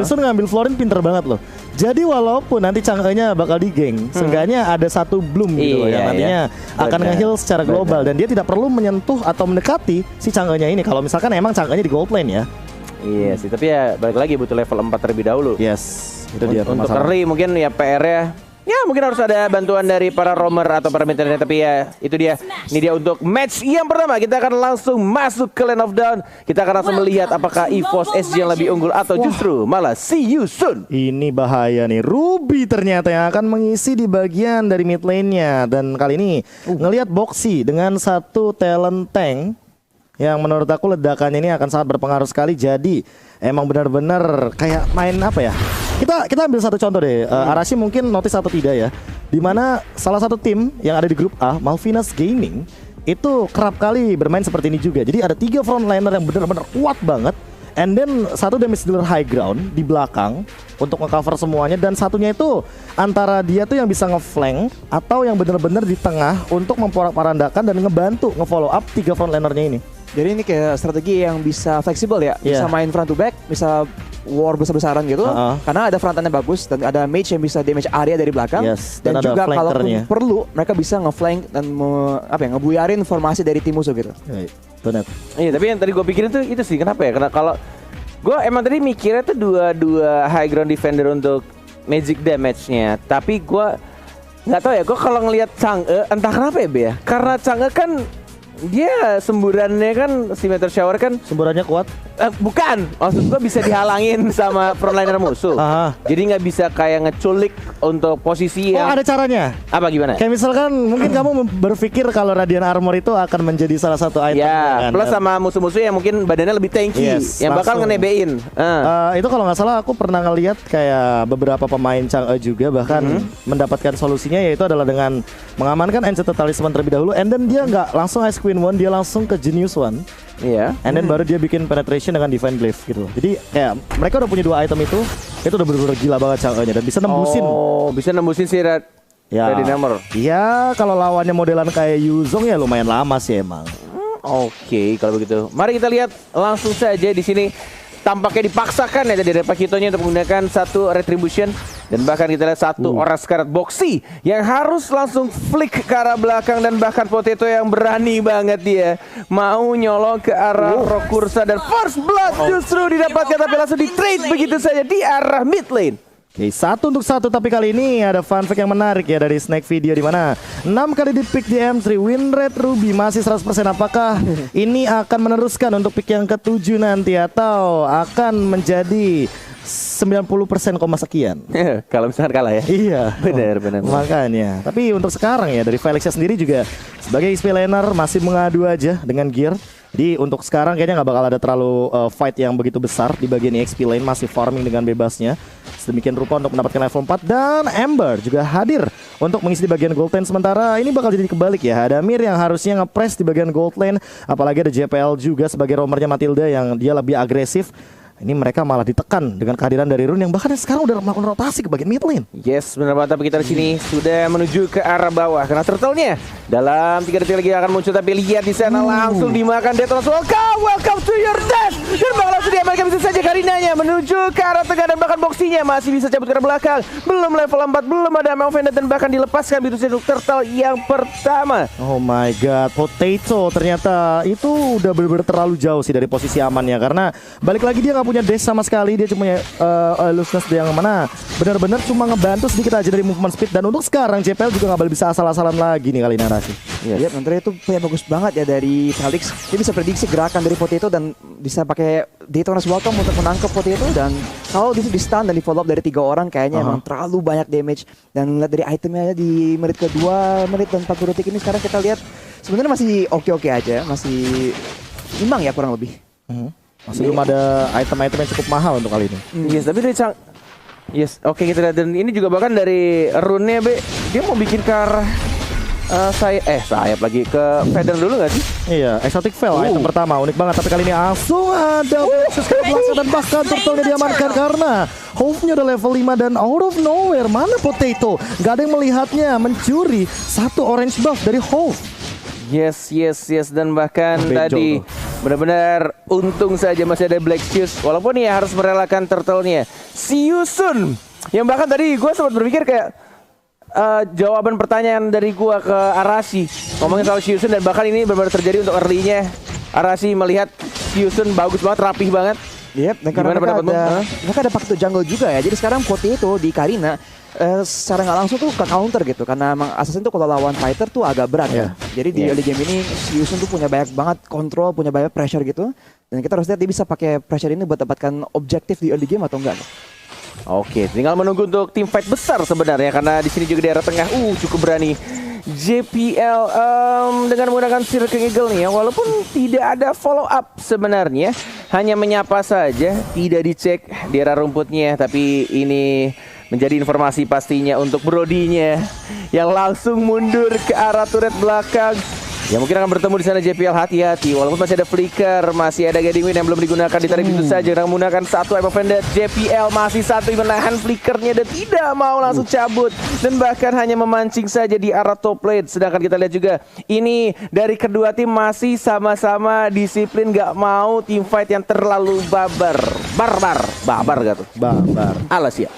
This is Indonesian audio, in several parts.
Sun ngambil Florin pinter banget loh. Jadi walaupun nanti Chang'e-nya bakal di geng, seenggaknya ada satu Bloom gitu loh yang nantinya akan nge-heal secara global dan dia tidak perlu menyentuh atau mendekati si Chang'e-nya ini kalau misalkan emang Chang'e-nya di gold lane ya. Iya sih, tapi ya balik lagi butuh level 4 terlebih dahulu. Yes, itu dia Untuk permasalahan. Curry mungkin ya PR-nya ya mungkin harus ada bantuan dari para roamer atau para mid-laner, tapi ya itu dia. Ini dia untuk match yang pertama. Kita akan langsung masuk ke Lane of Dawn. Kita akan langsung melihat apakah EVOS SG yang lebih unggul atau justru malah See You Soon. Ini bahaya nih. Ruby ternyata yang akan mengisi di bagian dari mid lane-nya. Dan kali ini ngelihat Boxy dengan satu talent tank yang menurut aku ledakannya ini akan sangat berpengaruh sekali. Jadi emang benar-benar kayak main apa ya? Kita ambil satu contoh deh. Arashi mungkin notice atau tidak ya. Dimana salah satu tim yang ada di grup A, Malvinas Gaming, itu kerap kali bermain seperti ini juga. Jadi ada 3 frontliner yang benar-benar kuat banget. And then satu damage dealer high ground di belakang untuk nge-cover semuanya, dan satunya itu antara dia tuh yang bisa nge-flank atau yang benar-benar di tengah untuk memporak-parandakan dan ngebantu nge-follow up 3 frontlinernya ini. Jadi ini kayak strategi yang bisa fleksibel ya, bisa main front to back, bisa war besar-besaran gitu, karena ada frontannya bagus dan ada mage yang bisa damage area dari belakang, dan juga kalaupun perlu mereka bisa nge-flank dan ngebuyarin formasi dari tim musuh gitu. Benar. Iya, tapi yang tadi gue pikirin tuh itu sih, kenapa ya? Karena kalau gue emang tadi mikirnya tuh dua high ground defender untuk magic damage-nya, tapi gue nggak tahu ya. Gue kalau ngelihat Chang'e, entah kenapa ya, Be ya? Karena Chang'e kan dia semburannya kan si Meteor Shower kan semburannya kuat. Bukan, maksud gua bisa dihalangin sama frontliner musuh. Jadi nggak bisa kayak ngeculik untuk posisi yang. Oh, ada caranya. Apa gimana? Kayak misalkan mungkin kamu berpikir kalau Radiant Armor itu akan menjadi salah satu item. Ya, kan? plus sama musuh-musuh yang mungkin badannya lebih tanky, yang bakal ngenebein. Itu kalau nggak salah aku pernah ngeliat kayak beberapa pemain Chang'e juga bahkan mendapatkan solusinya, yaitu adalah dengan mengamankan Enchanted Talisman terlebih dahulu, and then dia nggak langsung Ice Queen One, dia langsung ke Genius One. Iya. And then baru dia bikin penetration dengan Divine Glaive gitu. Jadi kayak mereka udah punya 2 item itu udah bener-bener gila banget Chang'e-nya dan bisa nembusin. Oh, bisa nembusin si Radiant Armor. Iya, kalau lawannya modelan kayak Yuzong ya lumayan lama sih emang. Oke, kalau begitu. Mari kita lihat langsung saja di sini. Tampaknya dipaksakan ya dari Pakitonya untuk menggunakan satu Retribution, dan bahkan kita lihat satu orang Scarlet Boxy yang harus langsung flick ke arah belakang, dan bahkan Potato yang berani banget dia mau nyolong ke arah Rokursa, dan First Blood justru didapatkan tapi langsung di trade begitu saja di arah mid lane. Oke, 1 untuk 1, tapi kali ini ada fun fact yang menarik ya dari Snake Video, di mana 6 kali di pick di M3, win rate Ruby masih 100%. Apakah ini akan meneruskan untuk pick yang ke-7 nanti atau akan menjadi 90% koma sekian? Kalau misalkan kalah ya. Iya, benar. Makanya. Tapi untuk sekarang ya dari Felixnya sendiri juga sebagai XP laner masih mengadu aja dengan gear. Jadi untuk sekarang kayaknya nggak bakal ada terlalu fight yang begitu besar di bagian XP lane, masih farming dengan bebasnya. Sedemikian rupa untuk mendapatkan level 4, dan Ember juga hadir untuk mengisi di bagian gold lane. Sementara ini bakal jadi kebalik ya. Ada Mir yang harusnya nge-press di bagian gold lane, apalagi ada JPL juga sebagai roamernya Matilda yang dia lebih agresif. Ini mereka malah ditekan dengan kehadiran dari Rune yang bahkan sekarang udah melakukan rotasi ke bagian mid lane. Yes, benar banget. Tapi kita di sini sudah menuju ke arah bawah karena turtle-nya dalam 3 detik lagi akan muncul. Tapi lihat di sana langsung dimakan Death. Welcome to your death. Dan bakal langsung diamankan bisa saja Karinanya menuju ke arah tengah, dan bahkan Boxy-nya masih bisa cabut ke arah belakang. Belum level 4, belum ada Malvenda, dan bahkan dilepaskan begitu saja untuk turtle yang pertama. Oh my god, Potato ternyata itu udah bener-bener terlalu jauh sih dari posisi amannya, karena balik lagi dia nggak punya dash sama sekali. Dia cuma punya elusiveness yang mana benar-benar cuma ngebantu sedikit aja dari movement speed. Dan untuk sekarang JPL juga nggak boleh bisa asal-asalan lagi nih kali ini Arashi. Iya, menteri itu punya bagus banget ya dari Felix. Dia bisa prediksi gerakan dari Potato dan bisa pakai Daytona's Welcome untuk menangkap Potato, dan kalau di stun dan di follow up dari 3 orang kayaknya emang terlalu banyak damage. Dan lihat dari itemnya di menit kedua, menit dan 40 detik ini sekarang kita lihat sebenarnya masih oke-oke aja, masih imbang ya kurang lebih. Masih belum ada item-item yang cukup mahal untuk kali ini. Yes, tapi dari oke, kita lihat. Dan ini juga bahkan dari Rune-nya, Be, dia mau bikin ke arah sayap lagi ke Feather dulu gak sih? Iya, Exotic Veil item pertama, unik banget. Tapi kali ini langsung ada Nexus ke belakang, dan bahkan turtle-nya diamankan karena Hove-nya udah level 5, dan out of nowhere mana Potato? Gak ada yang melihatnya mencuri satu orange buff dari Hove. Yes, dan bahkan tadi Benar-benar untung saja masih ada Black Shoes. Walaupun ya harus merelakan turtle-nya. Siusun. Yang bahkan tadi gue sempat berpikir kayak jawaban pertanyaan dari gue ke Arashi. Ngomongin soal Siusun dan bahkan ini benar-benar terjadi untuk early-nya. Arashi melihat Siusun bagus banget, rapih banget. Yep, dan Gimana karena pendapatmu? mereka ada pakai jungle juga ya. Jadi sekarang Potato di Karina secara nggak langsung tuh ke counter gitu. Karena emang Assassin tuh kalau lawan fighter tuh agak berat ya. Jadi di early game ini Siusun tuh punya banyak banget kontrol, punya banyak pressure gitu. Dan kita harus lihat dia bisa pakai pressure ini buat dapatkan objektif di early game atau enggak. Oke, tinggal menunggu untuk tim fight besar sebenarnya karena di sini juga di area tengah cukup berani. JPL dengan menggunakan Circling Eagle nih ya, walaupun tidak ada follow up sebenarnya, hanya menyapa saja, tidak dicek di area rumputnya, tapi ini menjadi informasi pastinya untuk Brodinya yang langsung mundur ke arah turret belakang. Ya mungkin akan bertemu di sana JPL, hati-hati. Walaupun masih ada flicker, masih ada Guiding Wind yang belum digunakan, ditarik itu saja dengan menggunakan satu I'm Offended. JPL masih satu menahan flickernya dan tidak mau langsung cabut dan bahkan hanya memancing saja di arah top lane. Sedangkan kita lihat juga ini dari kedua tim masih sama-sama disiplin, gak mau team fight yang terlalu babar gak tuh? Barbar. Alas ya.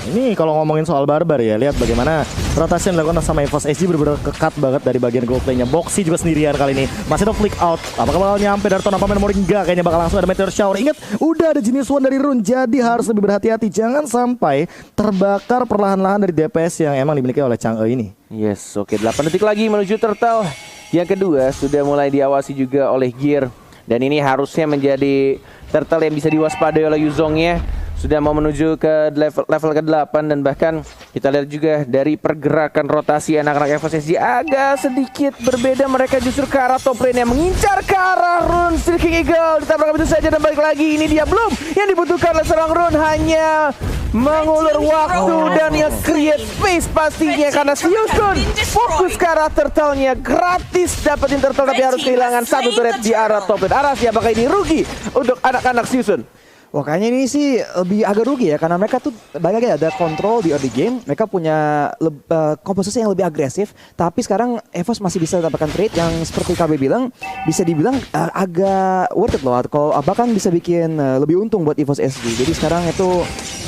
Ini kalau ngomongin soal barbar ya, lihat bagaimana rotasi yang dilakukan sama EVOS SG benar-benar kekat banget dari bagian gold play-nya. Boxy juga sendirian kali ini. Masih ada flick out. Apakah bakal nyampe Darton apa Memory? Enggak, kayaknya bakal langsung ada Meteor Shower. Ingat, udah ada Genius One dari Rune, jadi harus lebih berhati-hati. Jangan sampai terbakar perlahan-lahan dari DPS yang emang dimiliki oleh Chang'e ini. Yes, oke, 8 detik lagi menuju turtle. Yang kedua sudah mulai diawasi juga oleh Gear. Dan ini harusnya menjadi turtle yang bisa diwaspadai oleh Yuzongnya. Sudah mau menuju ke level ke-8 dan bahkan kita lihat juga dari pergerakan rotasi anak-anak EVOS SG agak sedikit berbeda. Mereka justru ke arah top lane yang mengincar ke arah Rune. Circling Eagle ditabrak itu saja dan balik lagi. Ini dia belum yang dibutuhkan oleh seorang Rune, hanya mengulur waktu dan yang create space pastinya karena Siusun fokus ke arah turtle-nya. Gratis dapetin turtle tapi harus kehilangan satu turret di arah top lane. Arashi, apakah ini rugi untuk anak-anak Siusun? Wah, kayaknya ini sih lebih agak rugi ya, karena mereka tuh banyak ya ada kontrol di early game, mereka punya komposisi yang lebih agresif, tapi sekarang EVOS masih bisa mendapatkan trade yang seperti KB bilang, bisa dibilang agak worth it loh, kalau bahkan bisa bikin lebih untung buat EVOS SG. Jadi sekarang itu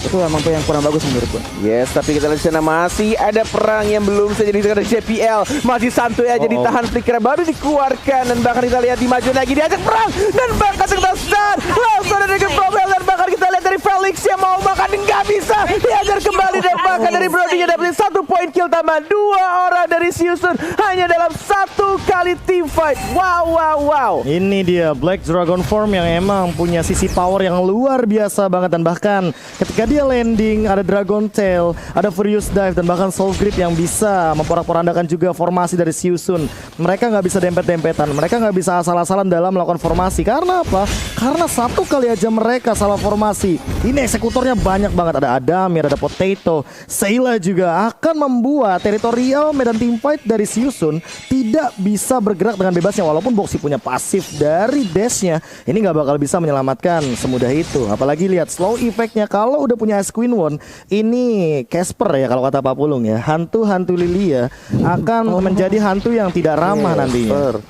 emang yang kurang bagus menurut gue. Yes, tapi kita lihat di sana masih ada perang yang belum saja diselesaikan dari JPL. Masih santuy aja ditahan, flicker baru dikeluarkan dan bahkan kita lihat di maju lagi diajak perang dan bahkan kita stun. Langsung ada dengan problem dan bahkan kita lihat dari Felix yang mau makan dan nggak bisa diajar kembali dan bahkan dari Brody-nya dapetin 1 poin kill tambahan. 2 orang dari Siusun hanya dalam 1 kali team fight. Wow. Ini dia Black Dragon Form yang emang punya sisi power yang luar biasa banget, dan bahkan ketika dia landing ada Dragon Tail, ada Furious Dive dan bahkan Soul Grip yang bisa memporak-porandakan juga formasi dari Siusun. Mereka nggak bisa dempet-dempetan, mereka nggak bisa asal-asalan dalam melakukan formasi. Karena apa? Karena 1 kali aja mereka salah formasi, ini eksekutornya banyak banget. Ada Adamir, ada Potato, Sayla juga akan membuat teritorial medan team fight dari Siusun tidak bisa bergerak dengan bebasnya. Walaupun Boxy punya pasif dari dashnya, ini nggak bakal bisa menyelamatkan semudah itu. Apalagi lihat slow effectnya kalau udah punya Ice Queen One. Ini Casper ya kalau kata Pak Pulung ya, hantu-hantu Lilia akan menjadi hantu yang tidak ramah nantinya.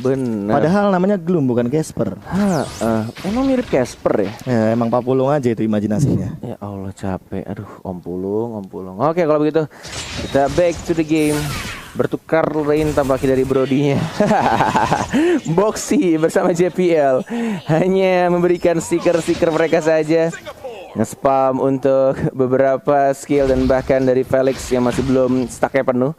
Benar. Padahal namanya Gloom bukan Casper. Emang mirip Casper ya? Ya emang Pak Pulung aja itu imajinasinya. Ya Allah capek. Aduh, Om Pulung. Oke, kalau begitu kita back to the game. Bertukar lane tampaknya dari Brodinya. Boxy bersama JPL hanya memberikan stiker-stiker mereka saja. Nge-spam untuk beberapa skill dan bahkan dari Felix yang masih belum stacknya penuh.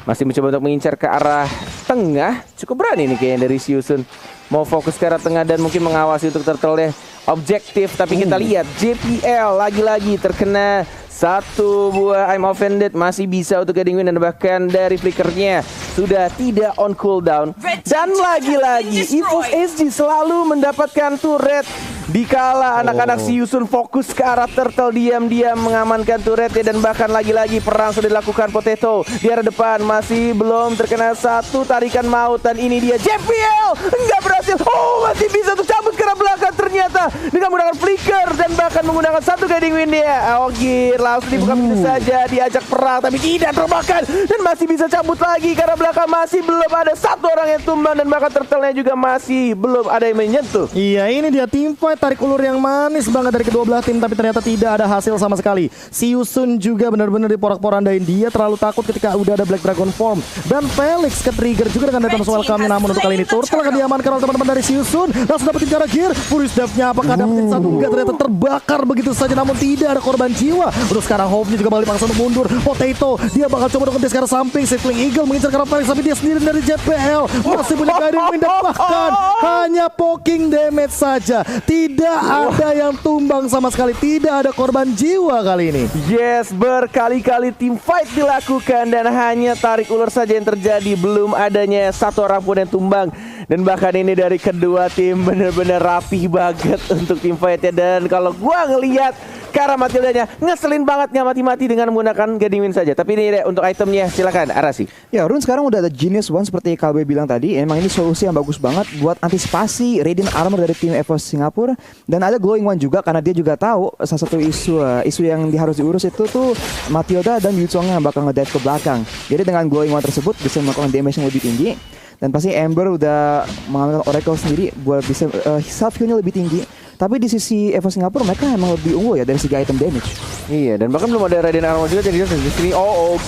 Masih mencoba untuk mengincar ke arah tengah. Cukup berani nih kayaknya dari Siusun. Mau fokus ke arah tengah dan mungkin mengawasi untuk turtle-nya. Objektif, tapi kita lihat JPL lagi-lagi terkena 1 buah I'm Offended. Masih bisa untuk Guiding Wind dan bahkan dari flickernya sudah tidak on cooldown. Dan lagi-lagi EVOS SG selalu mendapatkan turret dikala anak-anak Siusun fokus ke arah turtle, diam-diam mengamankan turretnya. Dan bahkan lagi-lagi perang sudah dilakukan. Potato di arah depan masih belum terkena 1 tarikan maut. Dan ini dia JPL nggak berhasil. Masih bisa untuk cabut ke ke arah belakang ternyata dengan menggunakan flicker dan bahkan menggunakan satu guiding wind dia. Gear langsung dibuka begitu saja, diajak perang tapi tidak terbakar dan masih bisa cabut lagi ke arah belakang. Masih belum ada satu orang yang tumbang dan bahkan turtle-nya juga masih belum ada yang menyentuh. Iya, ini dia tim fight tarik ulur yang manis banget dari kedua belah tim, tapi ternyata tidak ada hasil sama sekali. Si Yusun juga benar-benar diporak-porandain. Dia terlalu takut ketika udah ada Black Dragon Form, dan Felix ke-trigger juga dengan Detona's Welcome-nya. Namun untuk kali ini Turtle akan diamankan oleh teman-teman dari si Yusun. Langsung dapetin cara gear, Fury Step-nya apakah dapetin satu? Enggak, ternyata terbakar begitu saja, namun tidak ada korban jiwa. Terus sekarang Hope-nya juga balik langsung untuk mundur. Potato, dia bakal coba untuk ke arah samping. Circling Eagle mengincar ke arah Felix, tapi dia sendiri dari JPL masih punya guiding wind dan bahkan hanya poking damage saja. Tidak ada yang tumbang sama sekali, tidak ada korban jiwa kali ini. Yes, berkali-kali team fight dilakukan dan hanya tarik ulur saja yang terjadi. Belum adanya satu orang pun yang tumbang. Dan bahkan ini dari kedua tim benar-benar rapih banget untuk team fight-nya. Dan kalau gua ngelihat Kara Matildanya ngeselin banget nggak mati-mati dengan menggunakan guiding wind saja. Tapi ini deh untuk itemnya, silakan Arasi. Ya, Rune sekarang udah ada Genius One seperti Kalbe bilang tadi. Emang ini solusi yang bagus banget buat antisipasi Radiant Armor dari tim EVOS Singapura. Dan ada Glowing One juga karena dia juga tahu salah satu isu yang harus diurus itu tuh Matilda dan Yuzong yang bakal ngedive ke belakang. Jadi dengan Glowing One tersebut bisa melakukan damage yang lebih tinggi. Dan pasti Ember udah mengambil Oracle sendiri buat bisa self heal-nya lebih tinggi. Tapi di sisi EVOS Singapura mereka emang lebih unggul ya dari segi item damage. Iya, dan bahkan belum ada Radiant Armor juga jadi di sini.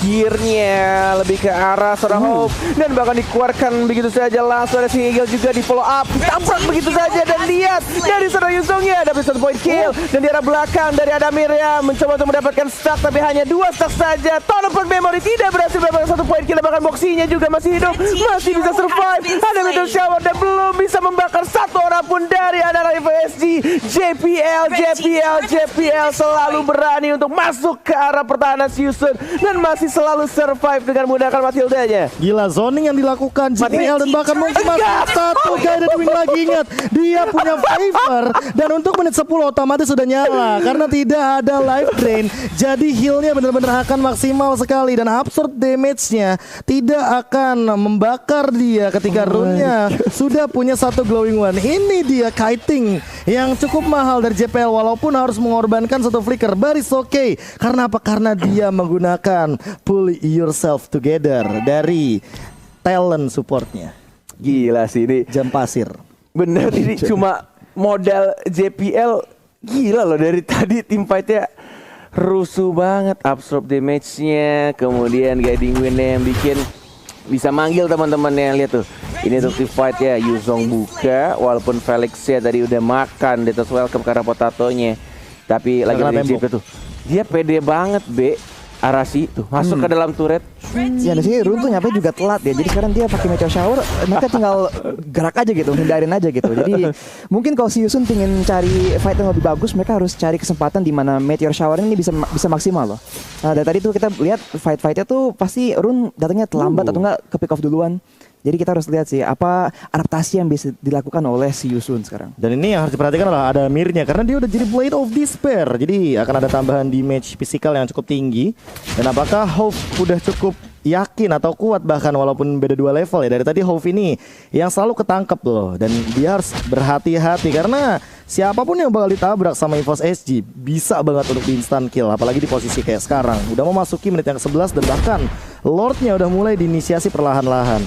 Gearnya lebih ke arah seorang Hope dan bahkan dikeluarkan begitu saja. Langsung ada si Eagle juga di follow up, tamprak begitu saja dan lihat dari seorang Yuzongnya dapat satu point kill dan di arah belakang dari Adamir ya mencoba untuk mendapatkan stack tapi hanya 2 stack saja. Teleport memory tidak berhasil mendapatkan satu point kill, bahkan boxinya juga masih hidup, masih bisa survive. Ada middle shower dan belum bisa membakar satu orang pun dari anak FSG. JPL selalu berani untuk masuk ke arah pertahanan Yusun dan masih selalu survive dengan menggunakan Matildanya. Gila, zoning yang dilakukan JPL dan bahkan mungkin masuk satu guided wing lagi. Ingat, dia punya favor dan untuk menit 10 otomatis sudah nyala karena tidak ada life drain. Jadi healnya benar-benar akan maksimal sekali dan absurd damage-nya tidak akan membakar dia ketika rune-nya sudah punya satu glowing one. Ini dia kiting yang cukup mahal dari JPL walaupun harus mengorbankan satu flicker. But it's okay. Karena apa? Karena dia menggunakan pull yourself together dari talent supportnya. Gila sih ini. Jam pasir. Bener, ini cuma modal JPL. Gila loh, dari tadi tim fightnya rusuh banget. Absorb damage-nya, kemudian guiding wind-nya yang bikin bisa manggil teman-temannya. Lihat tuh, ini untuk tim fight ya. Yuzong buka, walaupun Felix ya tadi udah makan Detona's Welcome karena potatonya, tapi lagi dari JP tuh dia pede banget Arasi tuh masuk ke dalam turret. Ya di sini Rune tuh nyampe juga telat ya. Jadi sekarang dia pakai Meteor Shower, mereka tinggal gerak aja gitu, hindarin aja gitu. Jadi mungkin kalau si Yusun ingin cari fight yang lebih bagus, mereka harus cari kesempatan di mana Meteor Shower ini bisa maksimal loh. Nah, dari tadi tuh kita lihat fight-fightnya tuh pasti Rune datangnya terlambat atau enggak ke pick off duluan. Jadi kita harus lihat sih apa adaptasi yang bisa dilakukan oleh si Yusun sekarang. Dan ini yang harus diperhatikan adalah ada Mirnya karena dia udah jadi Blade of Despair. Jadi akan ada tambahan damage fisikal yang cukup tinggi. Dan apakah Hope udah cukup yakin atau kuat bahkan walaupun beda 2 level ya. Dari tadi Hope ini yang selalu ketangkep loh. Dan dia harus berhati-hati karena siapapun yang bakal ditabrak sama EVOS SG bisa banget untuk di instant kill. Apalagi di posisi kayak sekarang. Udah memasuki menit yang ke-11 dan bahkan Lordnya udah mulai diinisiasi perlahan-lahan.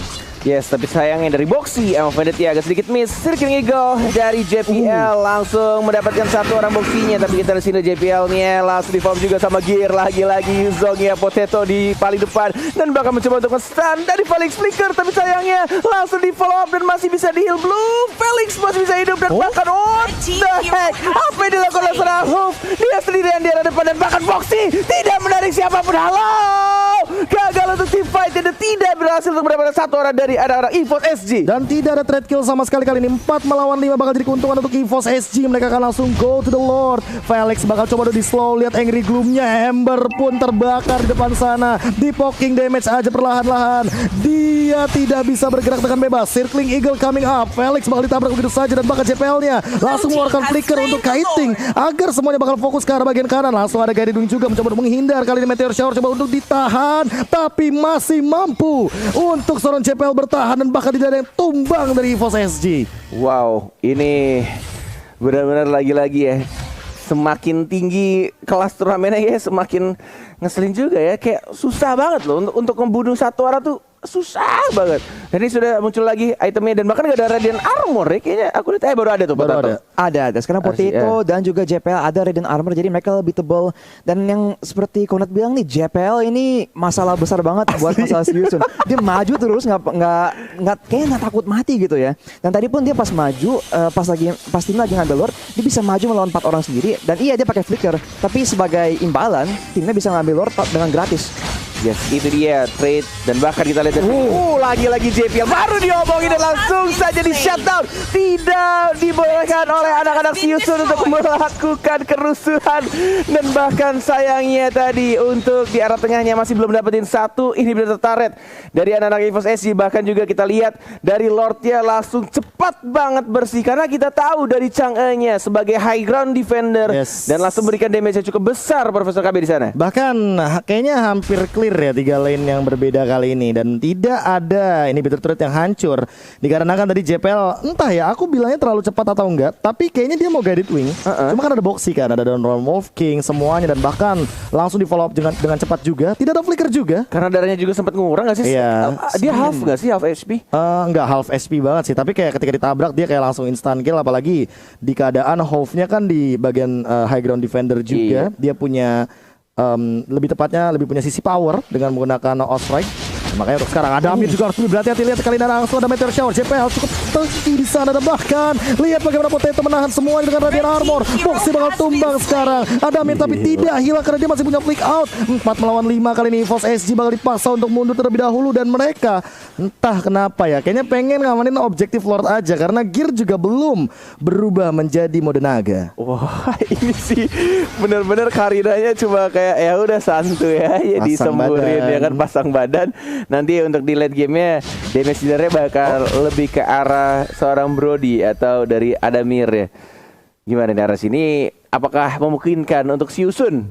Yes, tapi sayangnya dari Boxy Emma Vendetta agak sedikit miss. Circling Eagle dari JPL langsung mendapatkan satu orang boxinya. Tapi kita di sini JPL-nya langsung di form juga sama Gear. Lagi-lagi Yuzong ya, Potato di paling depan dan bahkan mencoba untuk nge-stun dari Felix Flicker. Tapi sayangnya langsung di follow up dan masih bisa di heal blue. Felix masih bisa hidup dan bahkan what the heck, apa yang dilakukan oleh seorang Hope? Dia sendirian di arah depan dan bahkan Boxy tidak menarik siapapun. Halo, gagal untuk team fight dan tidak berhasil untuk mendapatkan satu orang dari anak-anak EVOS SG. Dan tidak ada trade kill sama sekali kali ini. 4 melawan 5 bakal jadi keuntungan untuk EVOS SG. Mereka akan langsung go to the Lord. Felix bakal coba di slow. Lihat Angry Gloom-nya. Ember pun terbakar di depan sana. Di poking damage aja perlahan-lahan. Dia tidak bisa bergerak dengan bebas. Circling Eagle coming up. Felix bakal ditabrak begitu saja dan bakal JPL-nya langsung mengeluarkan flicker untuk kiting agar semuanya bakal fokus ke arah bagian kanan. Langsung ada Garidung juga mencoba untuk menghindar. Kali ini Meteor Shower coba untuk ditahan, tapi masih mampu untuk seorang JPL bertahan dan bahkan tidak ada yang tumbang dari EVOS SG. Wow, ini Benar-benar lagi-lagi ya. Semakin tinggi kelas turnamennya ya semakin ngeselin juga ya. Kayak susah banget loh untuk membunuh satu orang tuh susah banget. Dan ini sudah muncul lagi itemnya dan bahkan gak ada Radiant Armor ya kayaknya. Aku lihat baru ada tuh. Baru ada. Ada. Sekarang Potato dan juga JPL ada Radiant Armor, jadi mereka lebih tebal. Dan yang seperti Konat bilang nih, JPL ini masalah besar banget buat masalah Season. Dia maju terus kayaknya nggak takut mati gitu ya. Dan tadi pun dia pas maju pas tim lagi ngambil Lord, dia bisa maju melawan 4 orang sendiri. Dan iya dia pakai flicker, tapi sebagai imbalan timnya bisa ngambil Lord dengan gratis. Yes, itu dia trade dan bahkan kita lihat lagi-lagi JPL baru diomongin dan langsung saja di shutdown. Tidak dibolehkan oleh anak-anak Season untuk melakukan kerusuhan dan bahkan sayangnya tadi untuk di arah tengahnya masih belum dapetin satu inhibitor turret dari anak-anak EVOS SG. Bahkan juga kita lihat dari Lordnya langsung cepat banget bersih karena kita tahu dari Chang'e-nya sebagai high ground defender dan langsung berikan damage yang cukup besar Profesor KB di sana. Bahkan kayaknya hampir clear ya 3 lane yang berbeda kali ini dan tidak ada inhibitor turret yang hancur dikarenakan tadi JPL entah ya aku bilangnya terlalu cepat atau enggak, tapi kayaknya dia mau guided wing. Cuma kan ada boxy kan, ada Dawn Wolf King semuanya dan bahkan langsung di follow up dengan cepat juga. Tidak ada flicker juga karena darahnya juga sempat ngurang gak sih? Iya. Dia half gak sih, half HP? Enggak half HP banget sih, tapi kayak ketika ditabrak dia kayak langsung instant kill, apalagi di keadaan Hove-nya kan di bagian high ground defender juga. Dia punya lebih tepatnya lebih punya sisi power dengan menggunakan Osprey. Makanya untuk sekarang ada Amir juga harus lebih berhati-hati. Lihat kali ini langsung ada Meteor Shower. JPL cukup tinggi di sana dan bahkan lihat bagaimana Potato menahan semuanya dengan Radiant Armor. Boxy bakal tumbang sekarang. Ada Amir tapi tidak hilang karena dia masih punya flick out. 4 melawan 5 kali ini EVOS SG bakal dipaksa untuk mundur terlebih dahulu dan mereka entah kenapa ya kayaknya pengen ngamanin objektif Lord aja karena gear juga belum berubah menjadi mode naga. Wah, ini sih benar-benar karirnya cuma kayak ya udah santuy ya disemburin ya kan, pasang badan. Nanti untuk di late game-nya damage dealernya bakal lebih ke arah seorang Brody atau dari Adamir ya. Gimana nih arah sini? Apakah memungkinkan untuk Season?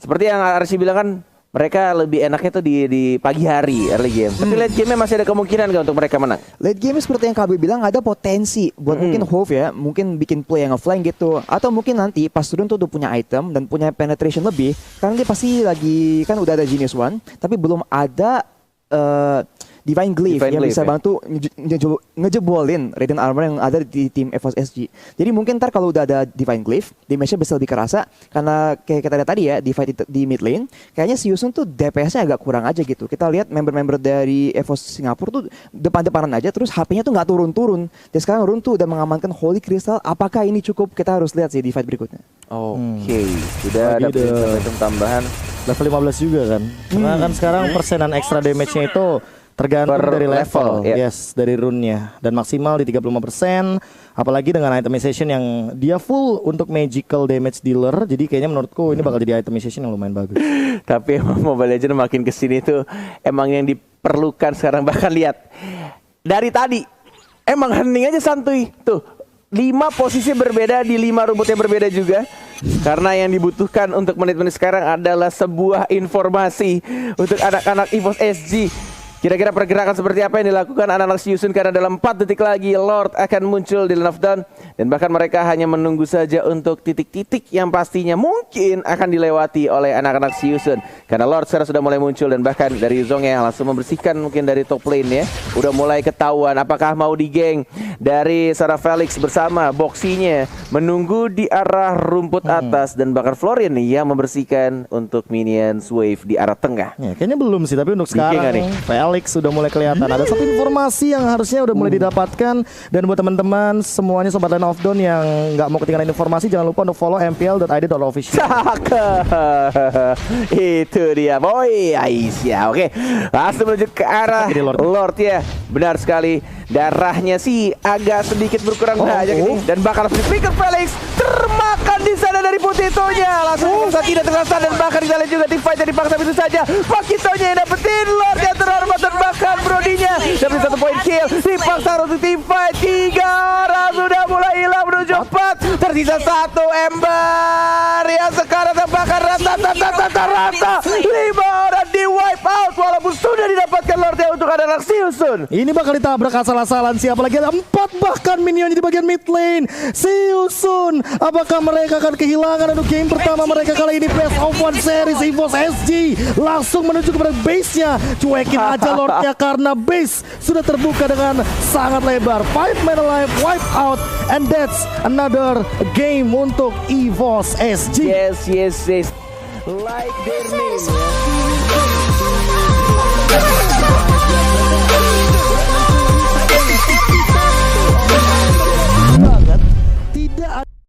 Seperti yang Arsi bilang kan, mereka lebih enaknya tuh di pagi hari early game. Tapi late game-nya masih ada kemungkinan gak untuk mereka menang? Late game seperti yang KB bilang ada potensi buat mungkin Hove ya, mungkin bikin play yang nge-flank gitu. Atau mungkin nanti pas turun tuh udah punya item dan punya penetration lebih. Karena dia pasti lagi kan udah ada Genius One, tapi belum ada Divine Glyph yang bisa bantu ngejebolin Radiant Armor yang ada di tim EVOS SG. Jadi mungkin ntar kalau udah ada Divine Glyph, damage-nya bisa lebih kerasa. Karena kayak kita lihat tadi ya, di fight di mid lane, kayaknya Season tuh DPS-nya agak kurang aja gitu. Kita lihat member-member dari EVOS Singapura tuh depan-depanan aja, terus HP-nya tuh nggak turun-turun. Dan sekarang Rune tuh udah mengamankan Holy Crystal. Apakah ini cukup? Kita harus lihat sih di fight berikutnya. Oke, sudah ada item tambahan. Level 15 juga kan. Karena kan sekarang persenan extra damage-nya itu tergantung dari level, yes, dari rune-nya dan maksimal di 35%, apalagi dengan itemization yang dia full untuk magical damage dealer. Jadi kayaknya menurutku ini bakal jadi itemization yang lumayan bagus. Tapi emang Mobile Legends makin kesini tuh emang yang diperlukan sekarang. Bahkan lihat dari tadi emang hening aja santuy tuh, 5 posisi berbeda di 5 rumput yang berbeda juga. Karena yang dibutuhkan untuk menit-menit sekarang adalah sebuah informasi untuk anak-anak EVOS SG. Kira-kira pergerakan seperti apa yang dilakukan anak-anak Season, karena dalam 4 detik lagi Lord akan muncul di Lane of Dawn. Dan bahkan mereka hanya menunggu saja untuk titik-titik yang pastinya mungkin akan dilewati oleh anak-anak Season. Karena Lord sekarang sudah mulai muncul dan bahkan dari Zong yang langsung membersihkan mungkin dari top lane ya. Udah mulai ketahuan apakah mau digeng dari Sarah Felix bersama Boxy-nya. Menunggu di arah rumput atas dan bahkan Florian nih yang membersihkan untuk minions wave di arah tengah. Ya, kayaknya belum sih, tapi untuk sekarang Felix sudah mulai kelihatan. Ada satu informasi yang harusnya udah mulai didapatkan. Dan buat teman-teman semuanya sobat Lane of Dawn yang nggak mau ketinggalan informasi, jangan lupa untuk follow mpl.id.official. Itu dia boy, Aisyah. Oke, langsung menuju ke arah Lord ya. Benar sekali. Darahnya sih agak sedikit berkurang banyak ini. Dan bakal speaker Felix termakan di sana dari Potitonya. Langsung tidak terasa dan bahkan kita lihat juga tim fight yang dipaksa itu saja. Potitonya yang dapetin Lord yang terhormat dan bahkan Brodinya dapat 1 point kill. Dipaksa untuk tim fight. 3 orang sudah mulai hilang menuju 4. Tersisa 1 Ember yang sekarang terbakar rata. 5 orang di wipe out walaupun sudah didapatkan Lord yang untuk anak Siusun. Ini bakal ditabrak asal-asalan siapa lagi? Ada 4 bahkan minionnya di bagian mid lane. Siusun, apakah mereka akan kehilangan untuk game pertama mereka kali ini? Best of one series EVOS SG langsung menuju kepada base-nya. Cuekin aja Lordnya karena base sudah terbuka dengan sangat lebar. 5 man alive, wipe out, and that's another game untuk EVOS SG. Yes. Like their name.